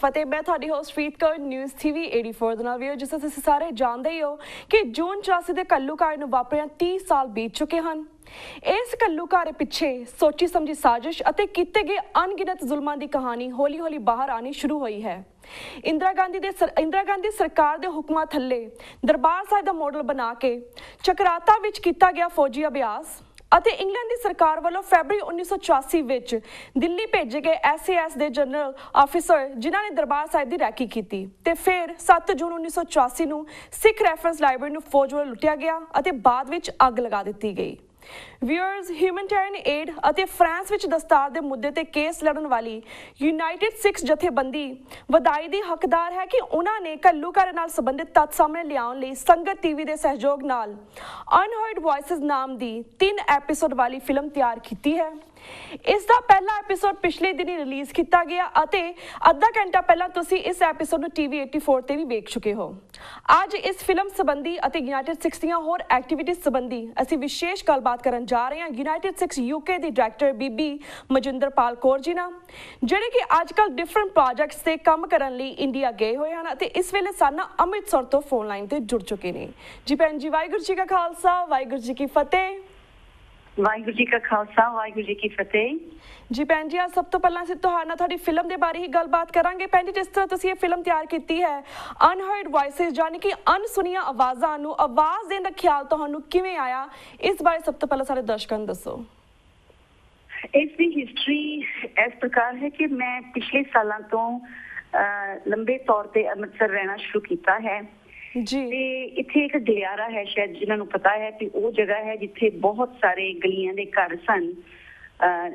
फतेह। मैं तुहाडी host Faridkot news TV84 ਦੇ ਨਾਲ ਵੀ ਜਿਸ ਤਰ੍ਹਾਂ ਤੁਸੀਂ ਸਾਰੇ ਜਾਣਦੇ ਹੀ ਹੋ ਕਿ ਜੂਨ 84 ਦੇ ਘੱਲੂਘਾਰੇ ਨੂੰ ਵਾਪਰਿਆ 30 ਸਾਲ ਬੀਤ ਚੁੱਕੇ ਹਨ। ਇਸ ਘੱਲੂਘਾਰੇ ਪਿੱਛੇ ਸੋਚੀ ਸਮਝੀ ਸਾਜ਼ਿਸ਼ ਅਤੇ ਕੀਤੇ ਗਏ ਅਣਗਿਣਤ ਜ਼ੁਲਮਾਂ ਦੀ ਕਹਾਣੀ ਹੌਲੀ-ਹੌਲੀ ਬਾਹਰ ਆਣੀ ਸ਼ੁਰੂ ਹੋਈ ਹੈ। ਇੰਦਰਾ ਗਾਂਧੀ ਸਰਕਾਰ ਦੇ ਹੁਕਮਾਂ ਥੱਲੇ ਦਰਬਾਰ ਸਾਹਿਬ ਦਾ ਮਾਡਲ ਬਣਾ ਕੇ ਚਕਰਾਤਾ ਵਿੱਚ ਕੀਤਾ ਗਿਆ ਫੌਜੀ ਅਭਿਆਸ ਅਤੇ ਇੰਗਲੈਂਡ ਦੀ ਸਰਕਾਰ ਵੱਲੋਂ ਫਰਵਰੀ 1984 ਵਿੱਚ ਦਿੱਲੀ ਭੇਜੇ ਗਏ SAS ਦੇ ਜਨਰਲ ਆਫੀਸਰ ਜਿਨ੍ਹਾਂ ਨੇ ਦਰਬਾਰ ਸਾਹਿਬ ਦੀ ਰੈਕੀ ਕੀਤੀ ਤੇ ਫਿਰ 7 ਜੂਨ 1984 ਨੂੰ ਸਿੱਖ ਰੈਫਰੈਂਸ ਲਾਇਬ੍ਰੇਰੀ ਨੂੰ ਫੌਜ ਵੱਲੋਂ ਲੁੱਟਿਆ ਗਿਆ ਅਤੇ ਬਾਅਦ ਵਿੱਚ ਅੱਗ ਲਗਾ ਦਿੱਤੀ ਗਈ। ਵਿਊਅਰਸ, ਹਿਊਮਨਿਟੇਰੀਅਨ ਏਡ ਅਤੇ ਫਰਾਂਸ ਵਿੱਚ ਦਸਤਾਰ ਦੇ ਮੁੱਦੇ ਤੇ ਕੇਸ ਲੜਨ ਵਾਲੀ ਯੂਨਾਈਟਿਡ ਸਿੱਖਸ ਜਥੇਬੰਦੀ ਵਧਾਈ ਦੀ ਹੱਕਦਾਰ ਹੈ ਕਿ ਉਹਨਾਂ ਨੇ ਘੱਲੂਘਾਰੇ ਨਾਲ ਸੰਬੰਧਿਤ ਤੱਥ ਸਾਹਮਣੇ ਲਿਆਉਣ ਲਈ ਸੰਗਤ TV ਦੇ ਸਹਿਯੋਗ ਨਾਲ ਅਨਹਰਡ ਵੌਇਸਿਸ ਨਾਮ ਦੀ 3 ਐਪੀਸੋਡ ਵਾਲੀ ਫਿਲਮ ਤਿਆਰ ਕੀਤੀ ਹੈ। ਇਸ ਦਾ ਪਹਿਲਾ ਐਪੀਸੋਡ ਪਿਛਲੇ ਦਿਨੀ ਰਿਲੀਜ਼ ਕੀਤਾ ਗਿਆ ਅਤੇ ਅੱਧਾ ਘੰਟਾ ਪਹਿਲਾਂ ਤੁਸੀਂ ਇਸ ਐਪੀਸੋਡ ਨੂੰ TV84 ਤੇ ਵੀ ਵੇਖ ਚੁੱਕੇ ਹੋ। ਅੱਜ ਇਸ ਫਿਲਮ ਸੰਬੰਧੀ ਅਤੇ ਯੂਨਾਈਟਿਡ ਸਿੱਖਸ ਦੀਆਂ ਹੋਰ ਐਕਟੀਵਿਟੀਜ਼ ਸੰਬੰਧੀ ਅਸੀਂ ਵਿਸ਼ੇਸ਼ ਗੱਲਬਾਤ ਕਰਨ ਜਾ ਰਹੇ ਹਾਂ ਯੂਨਾਈਟਿਡ ਸਿੱਖਸ UK ਦੀ ਡਾਇਰੈਕਟਰ ਬੀਬੀ ਮਜਿੰਦਰਪਾਲ ਕੌਰ ਜੀ ਨਾਲ, ਜਿਹੜੇ ਕਿ ਅੱਜ ਕੱਲ੍ਹ ਡਿਫਰੈਂਟ ਪ੍ਰੋਜੈਕਟਸ ਤੇ ਕੰਮ ਕਰਨ ਲਈ ਇੰਡੀਆ ਗਏ ਹੋਏ ਹਨ ਅਤੇ ਇਸ ਵੇਲੇ ਸਾਡਾ ਅੰਮ੍ਰਿਤਸਰ ਤੋਂ ਫੋਨ ਲਾਈਨ ਤੇ ਜੁੜ ਚੁੱਕੇ ਨੇ। ਜੀ ਭੈਣ ਜੀ, ਵਾਹਿਗੁਰੂ ਜੀ ਕਾ ਖਾਲਸਾ, ਵਾਹਿਗੁਰੂ ਜੀ ਕੀ ਫਤਿਹ। ਵਾਹਿਗੁਰੂ ਜੀ ਕਾ ਖਾਲਸਾ, ਵਾਹਿਗੁਰੂ ਜੀ ਕੀ ਫਤਿਹ। ਜੀ ਭੈਣ ਜੀ, ਅੱਜ ਸਭ ਤੋਂ ਪਹਿਲਾਂ ਅਸੀਂ ਤੁਹਾਡੇ ਨਾਲ ਤੁਹਾਡੀ ਫਿਲਮ ਦੇ ਬਾਰੇ ਹੀ ਗੱਲਬਾਤ ਕਰਾਂਗੇ। ਭੈਣ ਜੀ, ਜਿਸ ਤਰ੍ਹਾਂ ਤੁਸੀਂ ਇਹ ਫਿਲਮ ਤਿਆਰ ਕੀਤੀ ਹੈ ਅਨਹਰਡ ਵੌਇਸਿਸ, ਯਾਨੀ ਕਿ ਅਣਸੁਣੀਆਂ ਆਵਾਜ਼ਾਂ ਨੂੰ ਆਵਾਜ਼ ਦੇਣ ਦਾ ਖਿਆਲ ਤੁਹਾਨੂੰ ਕਿਵੇਂ ਆਇਆ, ਇਸ ਬਾਰੇ ਸਭ ਤੋਂ ਪਹਿਲਾਂ ਸਾਡੇ ਦਰਸ਼ਕਾਂ ਨੂੰ ਦੱਸੋ। ਇਸ ਦੀ ਹਿਸਟਰੀ ਇਸ ਪ੍ਰਕਾਰ ਹੈ ਕਿ ਮੈਂ ਪਿਛਲੇ ਸਾਲਾਂ ਤੋਂ ਲੰਬੇ ਤੌਰ ਤੇ ਅੰਮ੍ਰਿਤਸਰ ਰਹਿਣਾ ਸ਼ੁਰੂ ਕੀਤਾ ਹੈ ਜੀ। ਤੇ ਇੱਥੇ ਇੱਕ ਗਲਿਆਰਾ ਹੈ, ਸ਼ਾਇਦ ਜਿਨ੍ਹਾਂ ਨੂੰ ਪਤਾ ਹੈ ਕਿ ਉਹ ਜਗ੍ਹਾ ਹੈ ਜਿੱਥੇ ਬਹੁਤ ਸਾਰੇ ਗਲੀਆਂ ਦੇ ਘਰ ਸਨ।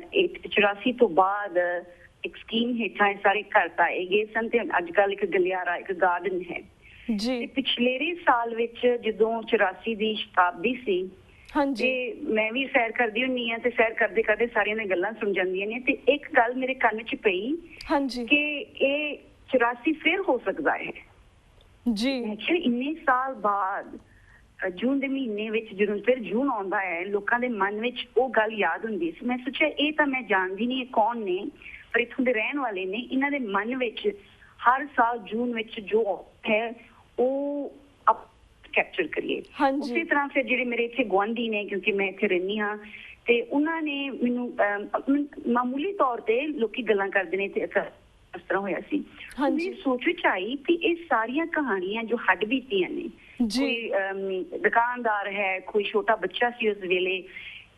84 ਤੋਂ ਬਾਅਦ ਇੱਕ ਸਕੀਮ ਹੇਠਾਂ ਇਹ ਸਾਰੇ ਘਰ ਪਾਏ ਗਏ ਸਨ ਤੇ ਅੱਜ ਕੱਲ੍ਹ ਇੱਕ ਗਲਿਆਰਾ, ਇੱਕ ਗਾਰਡਨ ਹੈ ਜੀ। ਪਿਛਲੇ ਸਾਲ ਵਿੱਚ ਜਦੋਂ 84 ਦੀ ਸ਼ਤਾਬਦੀ ਸੀ ਤੇ ਮੈਂ ਵੀ ਸੈਰ ਕਰਦੀ ਹੁੰਦੀ ਹਾਂ ਤੇ ਸੈਰ ਕਰਦੇ ਕਰਦੇ ਸਾਰੀਆਂ ਦੀਆਂ ਗੱਲਾਂ ਸੁਣ ਜਾਂਦੀਆਂ ਨੇ ਤੇ ਇੱਕ ਗੱਲ ਮੇਰੇ ਕੰਨ 'ਚ ਪਈ ਕਿ ਇਹ 84 ਫਿਰ ਹੋ ਸਕਦਾ ਹੈ ਜੀ। ਇੰਨੇ ਸਾਲ ਬਾਅਦ ਜੂਨ ਦੇ ਮਹੀਨੇ ਵਿੱਚ ਜਦੋਂ ਫਿਰ ਜੂਨ ਆਉਂਦਾ ਹੈ, ਲੋਕਾਂ ਦੇ ਮਨ ਵਿੱਚ ਉਹ ਗੱਲ ਯਾਦ ਹੁੰਦੀ ਸੀ। ਮੈਂ ਸੋਚਿਆ ਇਹ ਤਾਂ ਮੈਂ ਜਾਣਦੀ ਨਹੀਂ ਇਹ ਕੌਣ ਨੇ, ਪਰ ਇੱਥੋਂ ਦੇ ਰਹਿਣ ਵਾਲੇ ਨੇ। ਇਹਨਾਂ ਦੇ ਮਨ ਵਿੱਚ ਹਰ ਸਾਲ ਜੂਨ ਵਿੱਚ ਜੋ ਹੈ ਉਹ ਕੈਪਚਰ ਕਰੀਏ। ਉਸੇ ਤਰ੍ਹਾਂ ਫਿਰ ਜਿਹੜੇ ਮੇਰੇ ਇੱਥੇ ਗੁਆਂਢੀ ਨੇ, ਕਿਉਂਕਿ ਮੈਂ ਇੱਥੇ ਰਹਿੰਦੀ ਹਾਂ, ਤੇ ਉਹਨਾਂ ਨੇ ਮੈਨੂੰ ਮਾਮੂਲੀ ਤੌਰ ਤੇ ਲੋਕੀ ਗੱਲਾਂ ਕਰਦੇ ਨੇ ਤੇ ਇਸ ਤਰ੍ਹਾਂ ਹੋਇਆ ਸੀ। ਮੇਰੀ ਸੋਚ ਵਿੱਚ ਆਈ ਕਿ ਇਹ ਸਾਰੀਆਂ ਕਹਾਣੀਆਂ ਜੋ ਹੱਡ ਬੀਤੀਆਂ ਨੇ, ਕੋਈ ਦੁਕਾਨਦਾਰ ਹੈ, ਕੋਈ ਛੋਟਾ ਬੱਚਾ ਸੀ ਉਸ ਵੇਲੇ,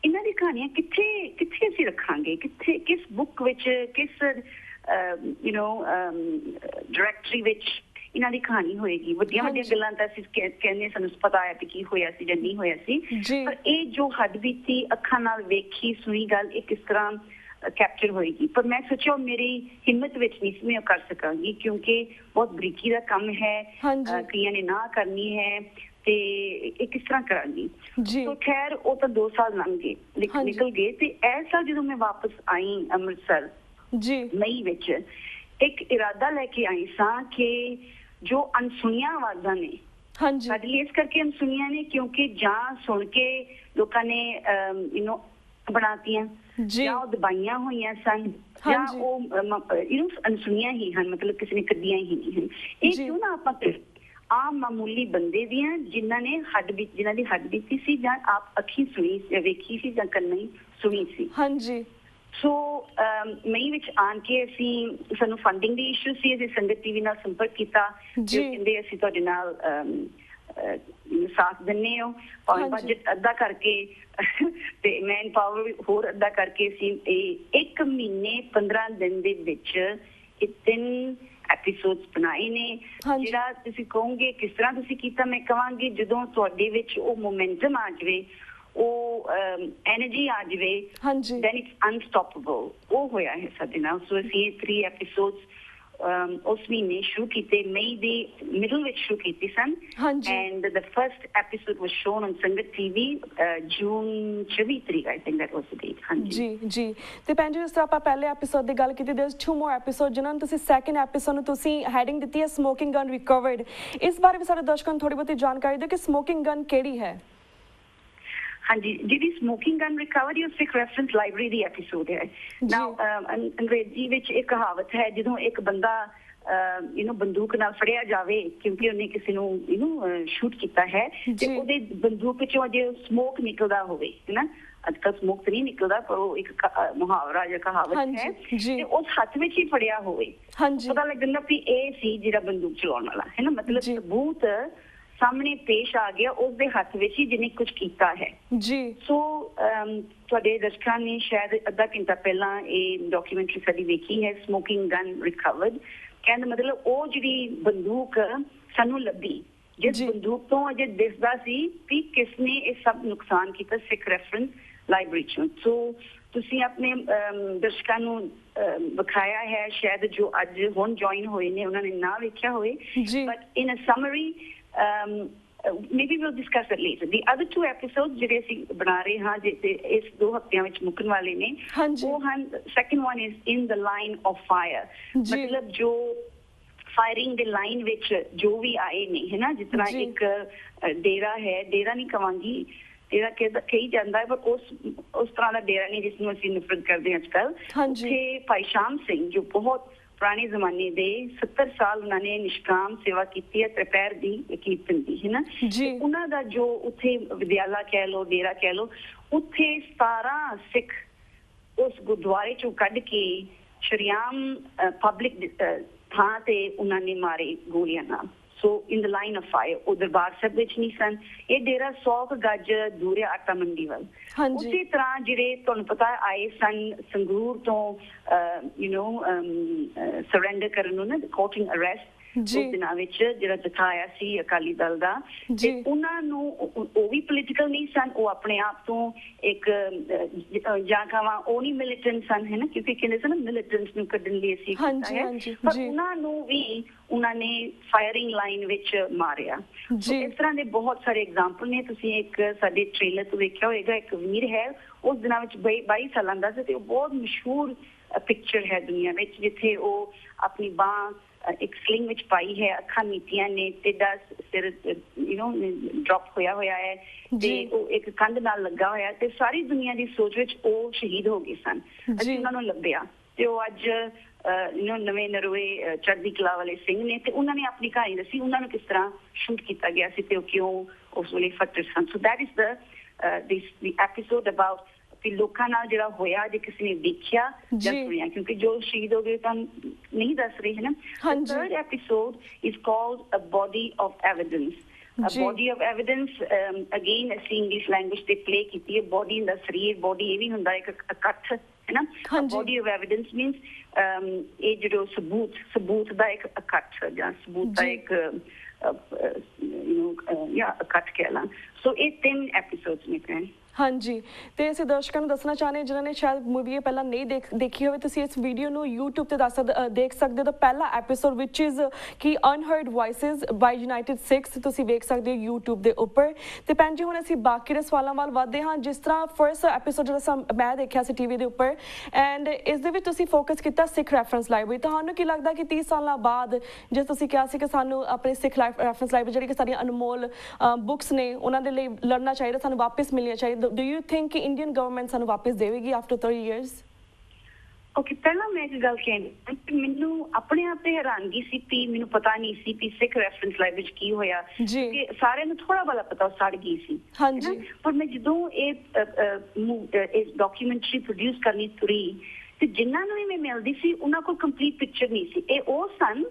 ਇਹਨਾਂ ਦੀ ਕਹਾਣੀਆਂ ਕਿੱਥੇ ਅਸੀਂ ਰੱਖਾਂਗੇ, ਕਿਸ ਬੁੱਕ ਵਿੱਚ, ਕਿਸ ਡਾਇਰੈਕਟਰੀ ਵਿੱਚ ਇਹਨਾਂ ਦੀ ਕਹਾਣੀ ਹੋਏਗੀ। ਵੱਡੀਆਂ ਗੱਲਾਂ ਤਾਂ ਅਸੀਂ ਕਹਿੰਦੇ ਸਾਨੂੰ ਪਤਾ ਹੈ ਕਿ ਕੀ ਹੋਇਆ ਸੀ ਜਾਂ ਨਹੀਂ ਹੋਇਆ ਸੀ, ਪਰ ਇਹ ਜੋ ਹੱਡ ਬੀਤੀ ਅੱਖਾਂ ਨਾਲ ਵੇਖੀ ਸੁਣੀ ਗੱਲ ਇਹ ਕਿਸ ਤਰ੍ਹਾਂ ਕੈਪਚਰ ਹੋਏਗੀ। ਪਰ ਮੈਂ ਸੋਚਿਆ ਮੇਰੀ ਹਿੰਮਤ ਵਿੱਚ ਨਹੀਂ ਸੀ ਮੈਂ ਕਰ ਸਕਾਂਗੀ, ਕਿਉਂਕਿ ਬਹੁਤ ਬਰੀਕੀ ਦਾ ਕੰਮ ਹੈ, ਕਈਆਂ ਨੇ ਨਾ ਕਰਨੀ ਹੈ ਤੇ ਇਹ ਕਿਸ ਤਰ੍ਹਾਂ ਕਰਾਂਗੀ। ਸੋ ਖੈਰ ਉਹ ਤਾਂ 2 ਸਾਲ ਲੰਘ ਗਏ, ਨਿਕਲ ਗਏ ਤੇ ਇਸ ਸਾਲ ਜਦੋਂ ਮੈਂ ਵਾਪਸ ਆਈ ਅੰਮ੍ਰਿਤਸਰ ਮਈ ਵਿੱਚ, ਇੱਕ ਇਰਾਦਾ ਲੈ ਕੇ ਆਈ ਸਾਂ ਕਿ ਜੋ ਅਣਸੁਣੀਆਂ ਆਵਾਜ਼ਾਂ ਨੇ ਸਾਡੇ ਲਈ ਇਸ ਕਰਕੇ ਅਣਸੁਣੀਆਂ ਨੇ ਕਿਉਂਕਿ ਜਾਂ ਸੁਣ ਕੇ ਲੋਕਾਂ ਨੇ ਬਣਾਤੀਆਂ ਜਾਂ ਉਹ ਦਬਾਈਆਂ ਹੋਈਆਂ ਸਨ ਜਾਂ ਉਹ ਅਣਸੁਣੀਆਂ ਹੀ ਹਨ, ਮਤਲਬ ਕਿਸੇ ਨੇ ਕੱਢੀਆਂ ਹੀ ਨਹੀਂ ਹਨ। ਇਹ ਕਿਉਂ ਨਾ ਆਪਾਂ ਆਮ ਮਾਮੂਲੀ ਬੰਦੇ ਦੀਆਂ ਜਿਨ੍ਹਾਂ ਦੀ ਹੱਡ ਬੀਤੀ ਸੀ ਜਾਂ ਆਪ ਅੱਖੀਂ ਸੁਣੀ ਵੇਖੀ ਸੀ ਜਾਂ ਕੰਨੀ ਸੁਣੀ ਸੀ। ਸੋ ਮਈ ਵਿੱਚ ਆਣ ਕੇ ਸਾਨੂੰ ਫੰਡਿੰਗ ਦੀ ਇਸ਼ੂ ਸੀ। ਅਸੀਂ ਸੰਗਤ TV ਨਾਲ ਸੰਪਰਕ ਕੀਤਾ, ਕਹਿੰਦੇ ਅਸੀਂ ਤੁਹਾਡੇ ਨਾਲ ਸਾਥ ਦਿੰਦੇ ਹੋ, ਭਾਵੇਂ ਬਜਟ ਅੱਧਾ ਕਰਕੇ ਤੇ ਮੈਨ ਪਾਵਰ ਹੋਰ ਅੱਧਾ ਕਰਕੇ ਅਸੀਂ 1 ਮਹੀਨੇ 15 ਦਿਨ ਦੇ ਵਿੱਚ ਇਹ 3 ਐਪੀਸੋਡਸ ਬਣਾਏ ਨੇ। ਜਿਹੜਾ ਤੁਸੀਂ ਕਹੋਗੇ ਕਿਸ ਤਰ੍ਹਾਂ ਤੁਸੀਂ ਕੀਤਾ, ਮੈਂ ਕਹਾਂਗੀ ਜਦੋਂ ਤੁਹਾਡੇ ਵਿੱਚ ਉਹ ਮੋਮੈਂਟਮ ਆ ਜਾਵੇ, ਉਹ ਐਨਰਜੀ ਆ ਜਾਵੇ, then it's unstoppable। ਉਹ ਹੋਇਆ ਹੈ ਸਾਡੇ ਨਾਲ। ਸੋ ਅਸੀਂ 3 ਐਪੀਸੋਡਸ ਉਸ ਮਹੀਨੇ ਸ਼ੁਰੂ ਕੀਤੇ, ਮਈ ਦੇ ਮਿਡਲ ਵਿੱਚ ਸ਼ੁਰੂ ਕੀਤੇ ਸਨ and the first episode was shown on Sangat TV June 24 ਤਰੀਕ, I think that was the date। ਜੀ ਤੇ ਭੈਣ ਜੀ, ਜਿਸ ਤਰ੍ਹਾਂ ਆਪਾਂ ਪਹਿਲੇ ਐਪੀਸੋਡ ਦੀ ਗੱਲ ਕੀਤੀ, there's 2 more episodes ਜਿਨ੍ਹਾਂ ਨੂੰ ਤੁਸੀਂ ਸੈਕਿੰਡ ਐਪੀਸੋਡ ਨੂੰ ਤੁਸੀਂ ਹੈਡਿੰਗ ਦਿੱਤੀ ਹੈ ਸਮੋਕਿੰਗ ਗਨ ਰਿਕਵਰਡ। ਇਸ ਬਾਰੇ ਵੀ ਸਾਡੇ ਦਰਸ਼ਕਾਂ ਨੂੰ ਥੋੜੀ ਬਹੁਤੀ ਜਾਣਕਾਰੀ ਦਿਓ ਕਿ ਸਮੋਕਿੰਗ ਗਨ ਕਿਹੜੀ ਹੈ। ਹਾਂਜੀ, ਜਿਹੜੀ ਸਮੋਕਿੰਗ ਗਨ ਰਿਕਵਰੀ ਉਹ ਸਿੱਖ ਰੈਫਰੈਂਸ ਲਾਇਬ੍ਰੇਰੀ ਦੀ ਐਪੀਸੋਡ ਹੈ। ਨਾਓ ਅੰਗਰੇਜ਼ੀ ਵਿੱਚ ਇੱਕ ਕਹਾਵਤ ਹੈ, ਜਦੋਂ ਇੱਕ ਬੰਦਾ ਬੰਦੂਕ ਨਾਲ ਫੜਿਆ ਜਾਵੇ ਕਿਉਂਕਿ ਉਹਨੇ ਕਿਸੇ ਨੂੰ ਸ਼ੂਟ ਕੀਤਾ ਹੈ ਤੇ ਉਹਦੇ ਬੰਦੂਕ ਵਿੱਚੋਂ ਅਜੇ ਸਮੋਕ ਨਿਕਲਦਾ ਹੋਵੇ ਹਨਾ ਅੱਜ ਕੱਲ੍ਹ ਸਮੋਕ ਤਾਂ ਨਹੀਂ ਨਿਕਲਦਾ ਪਰ ਉਹ ਇੱਕ ਮੁਹਾਵਰਾ ਜਾਂ ਕਹਾਵਤ ਹੈ ਤੇ ਉਸ ਹੱਥ ਵਿੱਚ ਹੀ ਫੜਿਆ ਹੋਵੇ ਪਤਾ ਲੱਗਦਾ ਵੀ ਇਹ ਸੀ ਜਿਹੜਾ ਬੰਦੂਕ ਚਲਾਉਣ ਵਾਲਾ ਹੈ ਨਾ ਮਤਲਬ ਸਬੂਤ ਸਾਹਮਣੇ ਪੇਸ਼ ਆ ਗਿਆ ਉਸਦੇ ਹੱਥ ਵਿੱਚ ਹੀ ਜਿਹਨੇ ਕੁਝ ਕੀਤਾ ਹੈ ਜੀ ਸੋ ਤੁਹਾਡੇ ਦਰਸ਼ਕਾਂ ਨੇ ਸ਼ਾਇਦ ਅੱਧਾ ਘੰਟਾ ਪਹਿਲਾਂ ਇਹ ਡਾਕੂਮੈਂਟਰੀ ਸਾਡੀ ਵੇਖੀ ਹੈ ਸਮੋਕਿੰਗ ਗਨ ਰਿਕਵਰਡ ਕਹਿਣ ਦਾ ਮਤਲਬ ਉਹ ਜਿਹੜੀ ਬੰਦੂਕ ਸਾਨੂੰ ਲੱਭੀ ਜਿਸ ਬੰਦੂਕ ਤੋਂ ਅਜੇ ਦਿਸਦਾ ਸੀ ਵੀ ਕਿਸਨੇ ਇਹ ਸਭ ਨੁਕਸਾਨ ਕੀਤਾ ਸਿੱਖ ਰੈਫਰੈਂਸ ਲਾਇਬ੍ਰੇਰੀ ਚੋਂ ਸੋ ਤੁਸੀਂ ਆਪਣੇ ਦਰਸ਼ਕਾਂ ਨੂੰ ਵਿਖਾਇਆ ਹੈ ਸ਼ਾਇਦ ਜੋ ਅੱਜ ਹੁਣ ਜੁਆਇਨ ਹੋਏ ਨੇ ਉਹਨਾਂ ਨੇ ਨਾ ਵੇਖਿਆ ਹੋਵੇ but in a summary maybe we'll discuss it later. The other two episodes ਜਿਹੜੇ ਅਸੀਂ ਬਣਾ ਰਹੇ ਹਾਂ ਜਿਹੜੇ ਇਸ 2 ਹਫ਼ਤਿਆਂ ਵਿੱਚ ਮੁੱਕਣ ਵਾਲੇ ਨੇ ਉਹ ਹਨ second one is in the line of fire ਮਤਲਬ ਜੋ ਫਾਇਰਿੰਗ ਦੇ ਲਾਈਨ ਵਿੱਚ ਜੋ ਵੀ ਆਏ ਨੇ ਹੈ ਨਾ ਜਿਸ ਤਰ੍ਹਾਂ ਇੱਕ ਡੇਰਾ ਹੈ ਡੇਰਾ ਨਹੀਂ ਕਵਾਂਗੀ ਡੇਰਾ ਕਹੀ ਜਾਂਦਾ ਹੈ ਪਰ ਉਸ ਤਰ੍ਹਾਂ ਦਾ ਡੇਰਾ ਨਹੀਂ ਜਿਸ ਨੂੰ ਅਸੀਂ ਨਫ਼ਰਤ ਕਰਦੇ ਹਾਂ ਅੱਜ ਕੱਲ੍ਹ ਉੱਥੇ ਭਾਈ ਸ਼ਾਮ ਸਿੰਘ ਜੋ ਬਹੁਤ ਪੁਰਾਣੇ ਜ਼ਮਾਨੇ ਦੇ 70 ਸਾਲ ਉਹਨਾਂ ਨੇ ਨਿਸ਼ਕਾਮ ਸੇਵਾ ਕੀਤੀ ਹੈ ਤ੍ਰਿਪੈਰ ਦੀ ਕੀਰਤਨ ਦੀ ਹੈ ਨਾ ਉਹਨਾਂ ਦਾ ਜੋ ਉੱਥੇ ਵਿਦਿਆਲਾ ਕਹਿ ਲਓ ਡੇਰਾ ਕਹਿ ਲਓ ਉੱਥੇ 17 ਸਿੱਖ ਉਸ ਗੁਰਦੁਆਰੇ ਚੋਂ ਕੱਢ ਕੇ ਸ਼ਰੀਆਮ ਪਬਲਿਕ ਥਾਂ ਤੇ ਉਹਨਾਂ ਨੇ ਮਾਰੇ ਗੋਲੀਆਂ ਨਾਲ ਸੋ ਇਨ ਦ ਲਾਈਨ ਆਫ ਫਾਇਰ ਉਹ ਦਰਬਾਰ ਸਾਹਿਬ ਵਿੱਚ ਨਹੀਂ ਸਨ ਇਹ ਡੇਰਾ 100 ਗਜ ਦੂਰ ਆਟਾ ਮੰਡੀ ਵੱਲ ਉਸੇ ਤਰ੍ਹਾਂ ਜਿਹੜੇ ਤੁਹਾਨੂੰ ਪਤਾ ਆਏ ਸਨ ਸੰਗਰੂਰ ਤੋਂ ਸਰੈਂਡਰ ਕਰਨ ਨੂੰ ਨਾ ਕੋਰਟਿੰਗ ਅਰੈਸਟ ਉਸ ਦਿਨਾਂ ਵਿੱਚ ਜਿਹੜਾ ਜਥਾ ਆਇਆ ਸੀ ਅਕਾਲੀ ਦਲ ਦਾ ਤੇ ਉਹਨਾਂ ਨੂੰ ਉਹ ਵੀ ਪੋਲੀਟੀਕਲ ਨਹੀਂ ਸਨ ਉਹ ਆਪਣੇ ਆਪ ਤੋਂ ਇੱਕ ਜਾਂ ਕਹਾਂ ਉਹ ਨਹੀਂ ਮਿਲੀਟੈਂਟ ਸਨ ਹੈ ਨਾ ਕਿਉਂਕਿ ਕਹਿੰਦੇ ਸਨ ਮਿਲੀਟੈਂਟਸ ਨੂੰ ਕੱਢਣ ਲਈ ਅਸੀਂ ਕੀਤਾ ਹੈ ਪਰ ਉਹਨਾਂ ਨੂੰ ਵੀ ਉਹਨਾਂ ਨੇ ਫਾਇਰਿੰਗ ਲਾਈਨ ਵਿੱਚ ਮਾਰਿਆ ਇਸ ਤਰ੍ਹਾਂ ਦੇ ਬਹੁਤ ਸਾਰੇ ਐਗਜ਼ਾਮਪਲ ਨੇ ਤੁਸੀਂ ਇੱਕ ਸਾਡੇ ਟ੍ਰੇਲਰ ਤੋਂ ਵੇਖਿਆ ਹੋਏਗਾ ਇੱਕ ਵੀਰ ਹੈ ਉਸ ਦਿਨਾਂ ਵਿੱਚ 22 ਸਾਲਾਂ ਦਾ ਸੀ ਤੇ ਉਹ ਬਹੁਤ ਮਸ਼ਹੂਰ ਪਿਕਚਰ ਹੈ ਦੁਨੀਆ ਵਿੱਚ ਜਿੱਥੇ ਉਹ ਆਪਣੀ ਬਾਂਹ ਇੱਕ ਸਲਿੰਗ ਵਿੱਚ ਪਾਈ ਹੈ ਅੱਖਾਂ ਮੀਟੀਆਂ ਨੇ ਤੇ ਸਿਰ ਡ੍ਰੌਪ ਹੋਇਆ ਹੈ ਤੇ ਉਹ ਇੱਕ ਕੰਧ ਨਾਲ ਲੱਗਾ ਹੋਇਆ ਤੇ ਸਾਰੀ ਦੁਨੀਆ ਦੀ ਸੋਚ ਵਿੱਚ ਉਹ ਸ਼ਹੀਦ ਹੋ ਗਏ ਸਨ ਅਸੀਂ ਉਹਨਾਂ ਨੂੰ ਲੱਭਿਆ ਤੇ ਉਹ ਅੱਜ ਨਵੇਂ ਨਰੋਏ ਚੜ੍ਹਦੀ ਕਲਾ ਵਾਲੇ ਸਿੰਘ ਨੇ ਤੇ ਉਹਨਾਂ ਨੇ ਆਪਣੀ ਕਹਾਣੀ ਦੱਸੀ ਉਹਨਾਂ ਨੂੰ ਕਿਸ ਤਰ੍ਹਾਂ ਸ਼ੂਟ ਕੀਤਾ ਗਿਆ ਸੀ ਤੇ ਉਹ ਕਿਉਂ ਉਸ ਵੇਲੇ ਫੱਟੜ ਸਨ so that is the episode about ਕਿ ਲੋਕਾਂ ਨਾਲ ਜਿਹੜਾ ਹੋਇਆ ਜੇ ਕਿਸੇ ਨੇ ਦੇਖਿਆ ਜਾਂ ਸੁਣਿਆ ਕਿਉਂਕਿ ਜੋ ਸ਼ਹੀਦ ਹੋ ਗਏ ਤਾਂ ਨਹੀਂ ਦੱਸ ਰਹੇ ਹੈ ਨਾ third episode is called a body of evidence a body of evidence again ਅਸੀਂ ਇੰਗਲਿਸ਼ ਲੈਂਗੁਏਜ ਤੇ ਪਲੇ ਕੀਤੀ ਹੈ ਬੋਡੀ ਦਾ ਸਰੀਰ ਬੋਡੀ ਇਹ ਵੀ ਹੁੰਦਾ ਇੱਕ ਇਕੱਠ ਹੈ ਨਾ ਬੋਡੀ ਆਫ ਐਵੀਡੈਂਸ ਮੀਨਸ ਇਹ ਜਿਹੜਾ ਸਬੂਤ ਦਾ ਇੱਕ ਇਕੱਠ ਜਾਂ ਸਬੂਤ ਦਾ ਇੱਕ ਇਕੱਠ ਕਹਿ ਲਾਂ ਸੋ ਇਹ 3 ਐਪੀਸੋਡਸ ਨੇ ਭੈਣ ਹਾਂਜੀ ਤੇ ਅਸੀਂ ਦਰਸ਼ਕਾਂ ਨੂੰ ਦੱਸਣਾ ਚਾਹੁੰਦੇ ਜਿਨ੍ਹਾਂ ਨੇ ਸ਼ਾਇਦ ਮੂਵੀ ਪਹਿਲਾਂ ਨਹੀਂ ਦੇਖੀ ਹੋਵੇ ਤੁਸੀਂ ਇਸ ਵੀਡੀਓ ਨੂੰ YouTube ਤੇ ਦੇਖ ਸਕਦੇ ਹੋ ਤਾਂ ਪਹਿਲਾ ਐਪੀਸੋਡ ਵਿਚ ਇਜ਼ ਕਿ ਅਨਹਰਡ ਵੌਇਸਿਸ ਬਾਈ ਯੂਨਾਈਟਿਡ ਸਿੱਖਸ ਤੁਸੀਂ ਵੇਖ ਸਕਦੇ ਹੋ YouTube ਦੇ ਉੱਪਰ ਤੇ ਭੈਣ ਜੀ ਹੁਣ ਅਸੀਂ ਬਾਕੀ ਦੇ ਸਵਾਲਾਂ ਵੱਲ ਵਧਦੇ ਹਾਂ ਜਿਸ ਤਰ੍ਹਾਂ ਫਰਸਟ ਐਪੀਸੋਡ ਜਿਹੜਾ ਮੈਂ ਦੇਖਿਆ ਸੀ ਟੀਵੀ ਦੇ ਉੱਪਰ ਐਂਡ ਇਸ ਦੇ ਵਿੱਚ ਤੁਸੀਂ ਫੋਕਸ ਕੀਤਾ ਸਿੱਖ ਰੈਫਰੈਂਸ ਲਾਇਬ੍ਰੇਰੀ ਤੁਹਾਨੂੰ ਕੀ ਲੱਗਦਾ ਕਿ 30 ਸਾਲਾਂ ਬਾਅਦ ਜੇ ਤੁਸੀਂ ਕਿਹਾ ਸੀ ਕਿ ਸਾਨੂੰ ਆਪਣੇ ਸਿੱਖ ਰੈਫਰੈਂਸ ਲਾਇਬ੍ਰੇਰੀ ਜਿਹੜੀ ਕਿ ਸਾਡੀਆਂ ਅਨਮੋਲ ਬੁੱਕਸ ਨੇ ਉਹਨਾਂ ਦੇ ਲਈ ਲੜਨਾ ਚਾਹੀਦਾ ਸਾਨੂੰ ਵਾਪਸ ਮਿਲਣੀਆਂ ਚਾਹੀਦੀਆਂ do you think ਕਿ ਇੰਡੀਅਨ ਗਵਰਨਮੈਂਟ ਸਾਨੂੰ ਵਾਪਸ ਦੇਵੇਗੀ ਆਫਟਰ 30 years ਓਕੇ ਪਹਿਲਾਂ ਮੈਂ ਇੱਕ ਗੱਲ ਕਹਿੰਦੀ ਮੈਨੂੰ ਆਪਣੇ ਆਪ ਤੇ ਹੈਰਾਨਗੀ ਸੀ ਵੀ ਮੈਨੂੰ ਪਤਾ ਨਹੀਂ ਸੀ ਵੀ ਸਿੱਖ ਰੈਫਰੈਂਸ ਲਾਇਬ੍ਰੇਰੀ ਕੀ ਹੋਇਆ ਕਿ ਸਾਰਿਆਂ ਨੂੰ ਥੋੜਾ ਬੜਾ ਪਤਾ ਸੜ ਗਈ ਸੀ ਪਰ ਮੈਂ ਜਦੋਂ ਇਹ ਡਾਕੂਮੈਂਟਰੀ ਪ੍ਰੋਡਿਊਸ ਕਰਨੀ ਤੁਰੀ ਤੇ ਜਿਨ੍ਹਾਂ ਨੂੰ ਵੀ ਮੈਂ ਮਿਲਦੀ ਸੀ ਉਹਨਾਂ ਕੋਲ ਕੰਪਲੀਟ ਪਿਕਚਰ ਨਹੀਂ ਸੀ ਇਹ ਉਹ ਸਨ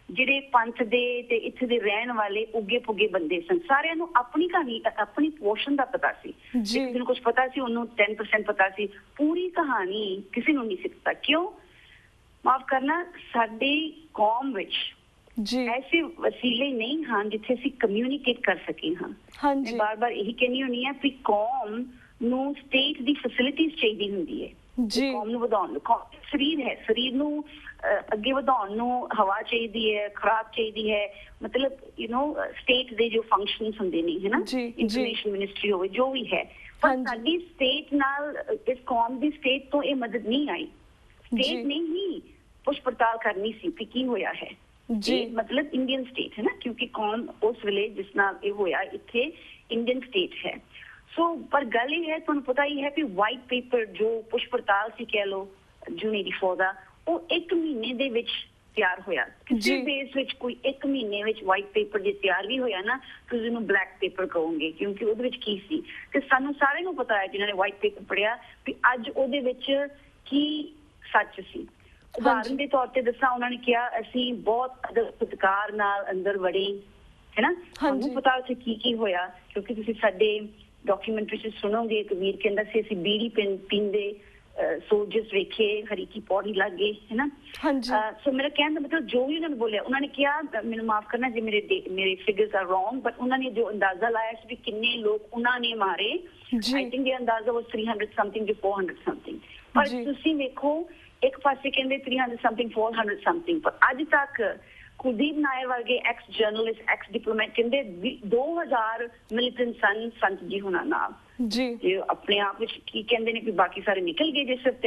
ਜਿਹੜੇ ਪੰਥ ਦੇ ਤੇ ਇੱਥੇ ਦੇ ਰਹਿਣ ਵਾਲੇ ਉੱਗੇ ਪੁੱਗੇ ਬੰਦੇ ਸਨ ਸਾਰਿਆਂ ਨੂੰ ਆਪਣੀ ਕਹਾਣੀ ਆਪਣੀ ਪੋਰਸ਼ਨ ਦਾ ਪਤਾ ਸੀ ਕਿਸੇ ਨੂੰ ਕੁਝ ਪਤਾ ਸੀ ਉਹਨੂੰ 10% ਪਤਾ ਸੀ ਪੂਰੀ ਕਹਾਣੀ ਕਿਸੇ ਨੂੰ ਨਹੀਂ ਸੀ ਪਤਾ ਕਿਉਂ ਮਾਫ ਕਰਨਾ ਸਾਡੀ ਕੌਮ ਵਿੱਚ ਐਸੇ ਵਸੀਲੇ ਨਹੀਂ ਹਨ ਜਿੱਥੇ ਅਸੀਂ ਕਮਿਊਨੀਕੇਟ ਕਰ ਸਕੇ ਹਾਂ ਮੈਂ ਬਾਰ-ਬਾਰ ਇਹੀ ਕਹਿੰਦੀ ਹੁੰਦੀ ਹਾਂ ਕਿ ਕੌਮ ਨੂੰ ਸਟੇਟ ਦੀ ਫੈਸਿਲਿਟੀਜ਼ ਚਾਹੀਦੀ ਹੁੰਦੀ ਹੈ ਕੌਮ ਨੂੰ ਵਧਾਉਣ ਨੂੰ ਸਰੀਰ ਹੈ ਸਰੀਰ ਨੂੰ ਅੱਗੇ ਵਧਾਉਣ ਨੂੰ ਹਵਾ ਚਾਹੀਦੀ ਹੈ ਖੁਰਾਕ ਚਾਹੀਦੀ ਹੈ ਮਤਲਬ ਸਟੇਟ ਦੇ ਜੋ ਫੰਕਸ਼ਨਸ ਹੁੰਦੇ ਨੇ ਹੈ ਨਾ ਇੰਫੋਰਮੇਸ਼ਨ ਮਿਨਿਸਟਰੀ ਹੋਵੇ ਜੋ ਵੀ ਹੈ ਪਰ ਸਾਡੀ ਸਟੇਟ ਨਾਲ ਇਸ ਕੌਮ ਦੀ ਸਟੇਟ ਤੋਂ ਇਹ ਮਦਦ ਨਹੀਂ ਆਈ ਸਟੇਟ ਨੇ ਹੀ ਪੁੱਛ ਪੜਤਾਲ ਕਰਨੀ ਸੀ ਕਿ ਕੀ ਹੋਇਆ ਹੈ ਮਤਲਬ ਇੰਡੀਅਨ ਸਟੇਟ ਹੈ ਨਾ ਕਿਉਂਕਿ ਕੌਮ ਉਸ ਵੇਲੇ ਜਿਸ ਨਾਲ ਇਹ ਹੋਇਆ ਇੱਥੇ ਇੰਡੀਅਨ ਸਟੇਟ ਹੈ ਸੋ ਪਰ ਗੱਲ ਇਹ ਹੈ ਤੁਹਾਨੂੰ ਪਤਾ ਹੀ ਹੈ ਕਿ ਵਾਈਟ ਪੇਪਰ ਜੋ ਪੁੱਛ ਪੜਤਾਲ ਸੀ ਕਹਿ ਲਓ ਜੂਨ 84 ਦਾ ਉਹ 1 ਮਹੀਨੇ ਦੇ ਵਿੱਚ ਤਿਆਰ ਹੋਇਆ। ਕਿਸੇ ਬੇਸ ਵਿੱਚ ਕੋਈ 1 ਮਹੀਨੇ ਵਿੱਚ ਵਾਈਟ ਪੇਪਰ ਜੇ ਤਿਆਰ ਵੀ ਹੋਇਆ ਨਾ, ਤੁਸੀਂ ਉਹਨੂੰ ਬਲੈਕ ਪੇਪਰ ਕਹੋਗੇ, ਕਿਉਂਕਿ ਉਹਦੇ ਵਿੱਚ ਕੀ ਸੀ। ਤੇ ਸਾਨੂੰ ਸਾਰਿਆਂ ਨੂੰ ਪਤਾ ਹੈ ਜਿਨ੍ਹਾਂ ਨੇ ਵਾਈਟ ਪੇਪਰ ਪੜ੍ਹਿਆ ਵੀ ਅੱਜ ਉਹਦੇ ਵਿੱਚ ਕੀ ਸੱਚ ਸੀ। ਉਦਾਹਰਨ ਦੇ ਤੌਰ ਤੇ ਦੱਸਾਂ, ਉਹਨਾਂ ਨੇ ਕਿਹਾ ਅਸੀਂ ਬਹੁਤ ਅਦਬ ਸਤਿਕਾਰ ਨਾਲ ਅੰਦਰ ਵੜੇ, ਹੈ ਨਾ। ਸਾਨੂੰ ਪਤਾ ਉੱਥੇ ਕੀ ਹੋਇਆ, ਕਿਉਂਕਿ ਤੁਸੀਂ ਸਾਡੇ ਡਾਕੂਮੈਂਟਰੀ 'ਚ ਸੁਣੋਗੇ ਇੱਕ ਵੀਰ ਕਹਿੰਦਾ ਸੀ ਅਸੀਂ ਬੀੜੀ ਪੀਂਦੇ ਸੋਲਜਰਸ ਵੇਖੇ, ਹਰੀਕੀ ਪੌੜੀ ਲੱਗ ਗਏ, ਹੈ ਨਾ। ਸੋ ਮੇਰਾ ਕਹਿਣ ਦਾ ਮਤਲਬ ਜੋ ਵੀ ਉਹਨਾਂ ਨੇ ਬੋਲਿਆ, ਉਹਨਾਂ ਨੇ ਕਿਹਾ, ਮੈਨੂੰ ਮਾਫ ਕਰਨਾ ਜੇ ਮੇਰੇ ਫਿਗਰਸ ਆਰ ਰੋਂਗ, ਬਟ ਉਹਨਾਂ ਨੇ ਜੋ ਅੰਦਾਜ਼ਾ ਲਾਇਆ ਸੀ ਵੀ ਕਿੰਨੇ ਲੋਕ ਉਹਨਾਂ ਨੇ ਮਾਰੇ, ਆਈ ਥਿੰਕ ਇਹ ਅੰਦਾਜ਼ਾ ਵਾਸ 300 ਸਮਥਿੰਗ ਜਾਂ 400 ਸਮਥਿੰਗ। ਪਰ ਤੁਸੀਂ ਵੇਖੋ ਇੱਕ ਪਾਸੇ ਕਹਿੰਦੇ 300 ਸਮਥਿੰਗ 400 ਸਮਥਿੰਗ, ਪਰ ਅੱਜ ਤੱਕ ਕੁਲਦੀਪ ਨਾਇਰ ਵਰਗੇ ਐਕਸ ਜਰਨਲਿਸਟ, ਐਕਸ ਡਿਪਲੋਮੈਟ ਕਹਿੰਦੇ 2000 ਮਿਲੀਟੈਂਟ ਸਨ ਸੰਤ ਜੀ ਹੁਣਾਂ ਨਾਲ ਜੀ। ਆਪਣੇ ਆਪ ਵਿੱਚ ਕੀ ਕਹਿੰਦੇ ਨੇ ਕਿ ਬਾਕੀ ਸਾਰੇ ਨਿਕਲ ਗਏ, ਜੇ ਸਿਰਫ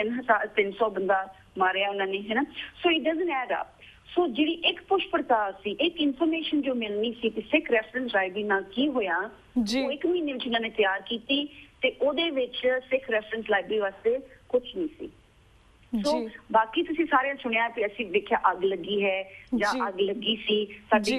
300 ਬੰਦਾ ਮਾਰਿਆ ਉਹਨਾਂ ਨੇ, ਹੈ ਨਾ। So it doesn't add up. So ਜਿਹੜੀ ਇੱਕ ਪੁੱਛ ਪੜਤਾਲ ਸੀ, ਇੱਕ ਇਨਫੋਰਮੇਸ਼ਨ ਜੋ ਮਿਲਣੀ ਸੀ ਕਿ ਸਿੱਖ ਰੈਫਰੈਂਸ ਲਾਇਬ੍ਰੇਰੀ ਨਾਲ ਕੀ ਹੋਇਆ, ਉਹ 1 ਮਹੀਨੇ ਵਿੱਚ ਇਹਨਾਂ ਨੇ ਤਿਆਰ ਕੀਤੀ ਤੇ ਉਹਦੇ ਵਿੱਚ ਸਿੱਖ ਰੈਫਰੈਂਸ ਲਾਇਬ੍ਰੇਰੀ ਵਾਸਤੇ ਕੁਝ ਨਹੀਂ ਸੀ। ਸੋ ਬਾਕੀ ਤੁਸੀਂ ਸਾਰਿਆਂ ਸੁਣਿਆ ਕਿ ਅਸੀਂ ਦੇਖਿਆ ਅੱਗ ਲੱਗੀ ਹੈ ਜਾਂ ਅੱਗ ਲੱਗੀ ਸੀ,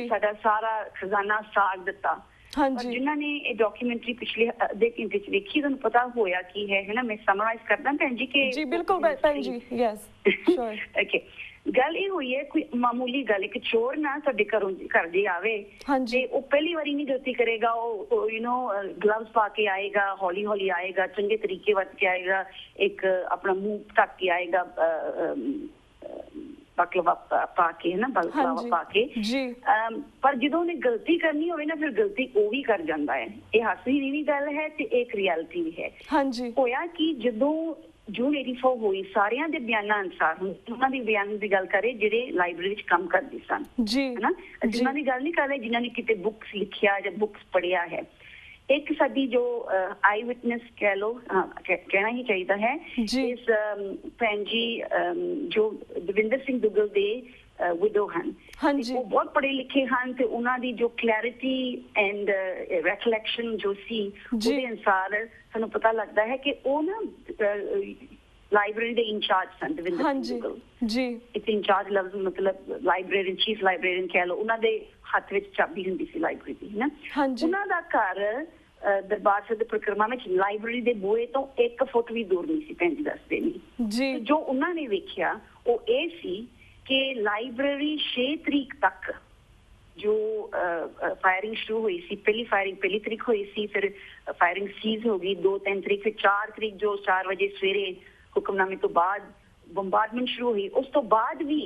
ਸਾਡਾ ਸਾਰਾ ਖਜ਼ਾਨਾ ਸਾੜ ਦਿੱਤਾ। ਪਰ ਜਿਨ੍ਹਾਂ ਨੇ ਇਹ ਡਾਕੂਮੈਂਟਰੀ ਪਿਛਲੇ ਅੱਧੇ ਘੰਟੇ 'ਚ ਵੇਖੀ, ਤੁਹਾਨੂੰ ਪਤਾ ਹੋਇਆ ਕੀ ਹੈ ਨਾ। ਮੈਂ ਸਮਰਾਈਜ਼ ਕਰਦਾ ਭੈਣ ਜੀ ਕਿ ਜੀ ਬਿਲਕੁਲ ਭੈਣ ਜੀ, ਯੈਸ ਸ਼ੋਰ। ਓਕੇ, ਗੱਲ ਇਹ ਹੋਈ ਹੈ, ਕੋਈ ਮਾਮੂਲੀ ਗੱਲ, ਇੱਕ ਚੋਰ ਨਾ ਸਾਡੇ ਘਰ ਜੇ ਆਵੇ ਤੇ ਉਹ ਪਹਿਲੀ ਵਾਰੀ ਨਹੀਂ ਗਲਤੀ ਕਰੇਗਾ, ਉਹ ਗਲਵਸ ਪਾ ਕੇ ਆਏਗਾ, ਹੌਲੀ ਹੌਲੀ ਆਏਗਾ, ਚੰਗੇ ਤਰੀਕੇ ਵਰਤ ਕੇ ਆਏਗਾ, ਇੱਕ ਆਪਣਾ ਮੂੰਹ ਢੱਕ ਕੇ ਆਏਗਾ, ਬਕਲਵਾ ਪਾ ਕੇ, ਹੈ ਨਾ, ਬਲਕਲਾਵਾ ਪਾ ਕੇ। ਪਰ ਜਦੋਂ ਉਹਨੇ ਗਲਤੀ ਕਰਨੀ ਹੋਵੇ ਨਾ, ਫਿਰ ਗਲਤੀ ਉਹ ਵੀ ਕਰ ਜਾਂਦਾ ਹੈ। ਇਹ ਹਾਸੀ ਦੀ ਵੀ ਗੱਲ ਹੈ ਤੇ ਇੱਕ ਰਿਐਲਿਟੀ ਵੀ ਹੈ। ਹੋਇਆ ਕਿ ਜਦੋਂ ਜੂਨ 84 ਹੋਈ, ਸਾਰਿਆਂ ਦੇ ਬਿਆਨਾਂ ਅਨੁਸਾਰ, ਉਹਨਾਂ ਦੇ ਬਿਆਨ ਦੀ ਗੱਲ ਕਰੇ ਜਿਹੜੇ ਲਾਇਬ੍ਰੇਰੀ ਵਿੱਚ ਕੰਮ ਕਰਦੇ ਸਨ, ਹੈ ਨਾ, ਅਸੀਂ ਉਹਨਾਂ ਦੀ ਗੱਲ ਨਹੀਂ ਕਰ ਰਹੇ ਜਿਨ੍ਹਾਂ ਨੇ ਕਿਤੇ ਬੁੱਕਸ ਲਿਖਿਆ ਜਾਂ ਬੁੱਕਸ ਪੜ੍ਹਿਆ ਹੈ। ਇੱਕ ਸਾਡੀ ਜੋ ਆਈ ਵਿਟਨੈਸ ਕਹਿ ਲਓ, ਕਹਿਣਾ ਹੀ ਚਾਹੀਦਾ ਹੈ, ਇਸ ਭੈਣ ਜੀ ਜੋ ਦਵਿੰਦਰ ਸਿੰਘ ਦੁੱਗਲ ਦੇ ਵਿਡੋ ਹਨ, ਉਹ ਬਹੁਤ ਪੜ੍ਹੇ ਲਿਖੇ ਹਨ ਤੇ ਉਹਨਾਂ ਦੀ ਜੋ ਕਲੈਰਿਟੀ ਐਂਡ ਰੈਕਲੈਕਸ਼ਨ ਜੋ ਸੀ, ਉਹਦੇ ਅਨੁਸਾਰ ਸਾਨੂੰ ਪਤਾ ਲੱਗਦਾ ਹੈ ਕਿ ਉਹ ਨਾ ਲਾਇਬ੍ਰੇਰੀ ਦੇ ਇੰਚਾਰਜ ਸਨ, ਦਵਿੰਦਰ ਸਿੰਘ ਦੁੱਗਲ। ਇੱਥੇ ਇੰਚਾਰਜ ਲਫ਼ਜ਼ ਮਤਲਬ ਲਾਇਬ੍ਰੇਰੀਅਨ, ਚੀਫ ਲਾਇਬ੍ਰੇਰੀਅਨ ਕਹਿ ਲਓ। ਉਹਨਾਂ ਦੇ ਹੱਥ ਵਿੱਚ ਚਾਬੀ ਹੁੰਦੀ ਸੀ ਲਾਇਬ੍ਰੇਰੀ ਦੀ, ਹੈ ਨਾ। ਉਹਨਾਂ ਦਾ ਘਰ ਦਰਬਾਰ ਸਾਹਿਬ ਦੇ ਪਰਿਕਰਮਾ ਵਿੱਚ ਲਾਇਬ੍ਰੇਰੀ ਦੇ ਬੂਹੇ ਤੋਂ 1 ਫੁੱਟ ਵੀ ਦੂਰ ਨਹੀਂ ਸੀ, ਭੈਣ ਜੀ ਦੱਸਦੇ ਨੇ। ਜੋ ਉਹਨਾਂ ਨੇ ਵੇਖਿਆ ਉਹ ਇਹ ਸੀ ਕਿ ਲਾਇਬ੍ਰੇਰੀ 6 ਤਰੀਕ ਤੱਕ ਜੋ ਫਾਇਰਿੰਗ ਸ਼ੁਰੂ ਹੋਈ ਸੀ, ਪਹਿਲੀ ਫਾਇਰਿੰਗ 1 ਤਰੀਕ ਹੋਈ ਸੀ, ਫਿਰ ਫਾਇਰਿੰਗ ਸੀਜ਼ ਹੋ ਗਈ 2-3 ਤਰੀਕ, ਫਿਰ 4 ਤਰੀਕ ਜੋ 4 ਵਜੇ ਸਵੇਰੇ ਹੁਕਮਨਾਮੇ ਤੋਂ ਬਾਅਦ ਬੰਬਾਰਡਮੈਂਟ ਸ਼ੁਰੂ ਹੋਈ। ਉਸ ਤੋਂ ਬਾਅਦ ਵੀ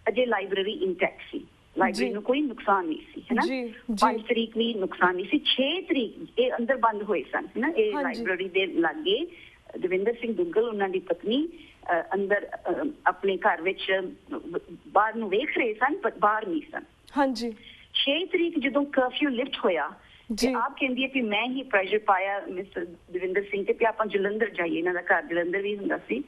ਅਜੇ ਲਾਇਬ੍ਰੇਰੀ ਇੰਟੈਕਟ ਸੀ, ਲਾਇਬ੍ਰੇਰੀ ਨੂੰ ਕੋਈ ਨੁਕਸਾਨ ਨਹੀਂ ਸੀ, ਹੈ ਨਾ। 5 ਤਰੀਕ ਵੀ ਨੁਕਸਾਨ ਨਹੀਂ ਸੀ, 6 ਤਰੀਕ ਇਹ ਅੰਦਰ ਬੰਦ ਹੋਏ ਸਨ, ਹੈ ਨਾ। ਇਹ ਲਾਇਬ੍ਰੇਰੀ ਦੇ ਲਾਗੇ ਦਵਿੰਦਰ ਸਿੰਘ ਦੁੱਗਲ, ਉਹਨਾਂ ਦੀ ਪਤਨੀ ਅੰਦਰ ਆਪਣੇ ਘਰ ਵਿੱਚ ਬਾਹਰ ਨੂੰ ਵੇਖ ਰਹੇ ਸਨ, ਪਰ ਬਾਹਰ ਨਹੀਂ ਸਨ। 6 ਤਰੀਕ ਜਦੋਂ ਕਰਫਿਊ ਲਿਫਟ ਹੋਇਆ ਤੇ ਆਪ ਕਹਿੰਦੀ ਹੈ ਕਿ ਮੈਂ ਹੀ ਪ੍ਰੈਸ਼ਰ ਪਾਇਆ ਮਿਸਟਰ ਦਵਿੰਦਰ ਸਿੰਘ ਤੇ ਆਪਾਂ ਜਲੰਧਰ ਜਾਈਏ, ਇਹਨਾਂ ਦਾ ਘਰ ਜਲੰਧਰ ਵੀ ਹੁੰਦਾ ਸੀ,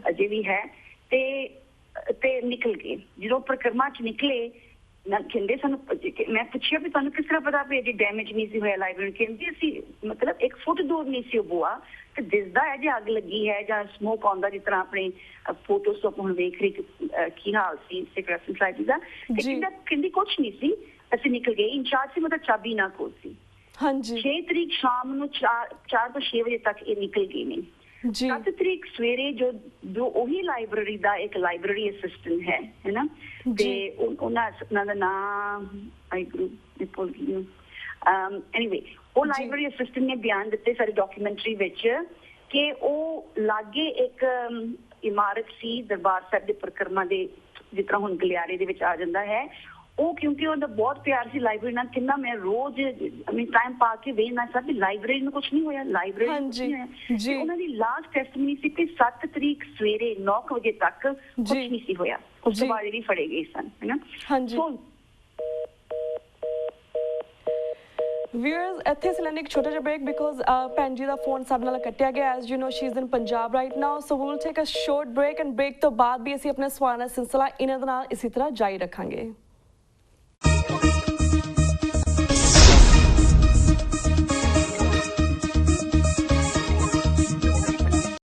ਅਜੇ ਵੀ ਹੈ, ਤੇ ਨਿਕਲ ਗਏ। ਜਦੋਂ ਪਰਿਕਰਮਾ 'ਚ ਨਿਕਲੇ ਨਾ, ਕਹਿੰਦੇ ਸਾਨੂੰ, ਮੈਂ ਪੁੱਛਿਆ ਵੀ ਤੁਹਾਨੂੰ ਕਿਸ ਤਰ੍ਹਾਂ ਪਤਾ ਵੀ ਅਜੇ ਡੈਮੇਜ ਨਹੀਂ ਸੀ ਹੋਇਆ ਲਾਇਬ੍ਰੇਰੀ, ਕਹਿੰਦੇ ਅਸੀਂ ਮਤਲਬ 1 ਫੁੱਟ ਦੂਰ ਨਹੀਂ ਸੀ ਉਹ ਬੂਆ, ਤੇ ਦਿਸਦਾ ਹੈ ਜੇ ਅੱਗ ਲੱਗੀ ਹੈ ਜਾਂ ਸਮੋਕ ਆਉਂਦਾ, ਜਿਸ ਤਰ੍ਹਾਂ ਆਪਣੇ ਫੋਟੋਸ ਤੋਂ ਹੁਣ ਵੇਖ ਰਹੀ ਕੀ ਹਾਲ ਸੀ ਸਿੱਖ ਰੈਫਰੈਂਸ ਲਾਇਬ੍ਰੇਰੀ ਦਾ। ਕਹਿੰਦੀ ਕੁਛ ਨਹੀਂ ਸੀ, ਅਸੀਂ ਨਿਕਲ ਗਏ। ਇੰਚਾਰਜ ਸੀ, ਮਤਲਬ ਚਾਬੀ ਨਾ ਕੋਲ ਸੀ। 6 ਤਰੀਕ ਸ਼ਾਮ ਨੂੰ 4 ਤੋਂ 6 ਵਜੇ ਤੱਕ ਇਹ ਨਿਕਲ ਗਏ ਨੇ। 7 ਤਰੀਕ ਸਵੇਰੇ ਜੋ ਉਹੀ ਲਾਇਬ੍ਰੇਰੀ ਦਾ ਇੱਕ ਲਾਇਬ੍ਰੇਰੀ ਅਸਿਸਟੈਂਟ ਹੈ ਨਾ, ਤੇ ਉਹਨਾਂ ਦਾ ਨਾਮ ਭੁੱਲ ਗਈ। ਐਨੀਵੇ, ਉਹ ਲਾਇਬ੍ਰੇਰੀ ਅਸਿਸਟੈਂਟ ਨੇ ਬਿਆਨ ਦਿੱਤੇ ਸਾਡੀ ਡਾਕੂਮੈਂਟਰੀ ਵਿੱਚ ਕਿ ਉਹ ਲਾਗੇ ਇੱਕ ਇਮਾਰਤ ਸੀ ਦਰਬਾਰ ਸਾਹਿਬ ਦੇ ਪਰਿਕਰਮਾ ਦੇ, ਜਿਸ ਤਰ੍ਹਾਂ ਹੁਣ ਗਲਿਆਰੇ ਦੇ ਵਿੱਚ ਆ ਜਾਂਦਾ ਹੈ ਉਹ, ਕਿਉਂਕਿ ਉਹਦਾ ਬਹੁਤ ਪਿਆਰ ਸੀ ਲਾਇਬ੍ਰੇਰੀ ਨਾਲ, ਕਿੰਨਾ ਮੈਂ ਰੋਜ਼ ਟਾਈਮ ਪਾ ਕੇ ਵੇਖਣਾ ਸਭ ਵੀ ਲਾਇਬ੍ਰੇਰੀ ਨੂੰ ਕੁਛ ਨਹੀਂ ਹੋਇਆ, ਲਾਇਬ੍ਰੇਰੀ ਨੂੰ ਕੁਛ ਨਹੀਂ ਹੋਇਆ। ਉਹਨਾਂ ਦੀ ਲਾਸਟ ਟੈਸਟਮਨੀ ਸੀ ਕਿ 7 ਤਰੀਕ ਸਵੇਰੇ 9 ਵਜੇ ਤੱਕ ਕੁਛ ਨਹੀਂ ਸੀ ਹੋਇਆ, ਉਸ ਤੋਂ ਬਾਅਦ ਵੀ ਫੜੇ ਗਏ ਸਨ, ਹੈ ਨਾ। ਸੋ Viewers, ਇੱਥੇ ਅਸੀਂ ਲੈਣੇ ਇੱਕ ਛੋਟਾ ਜਿਹਾ ਬ੍ਰੇਕ ਬਿਕੋਜ਼ ਭੈਣ ਜੀ ਦਾ ਫੋਨ ਸਭ ਨਾਲ ਕੱਟਿਆ ਗਿਆ। As you know she is in Punjab right now, so we will take a short break, and break ਤੋਂ ਬਾਅਦ ਵੀ ਅਸੀਂ ਆਪਣੇ ਸਵਾਲਾਂ ਦਾ ਸਿਲਸਿਲਾ ਇਹਨਾਂ ਦੇ ਨਾਲ ਇਸੇ ਤਰ੍ਹਾਂ ਜਾਰੀ ਰੱਖਾਂਗੇ।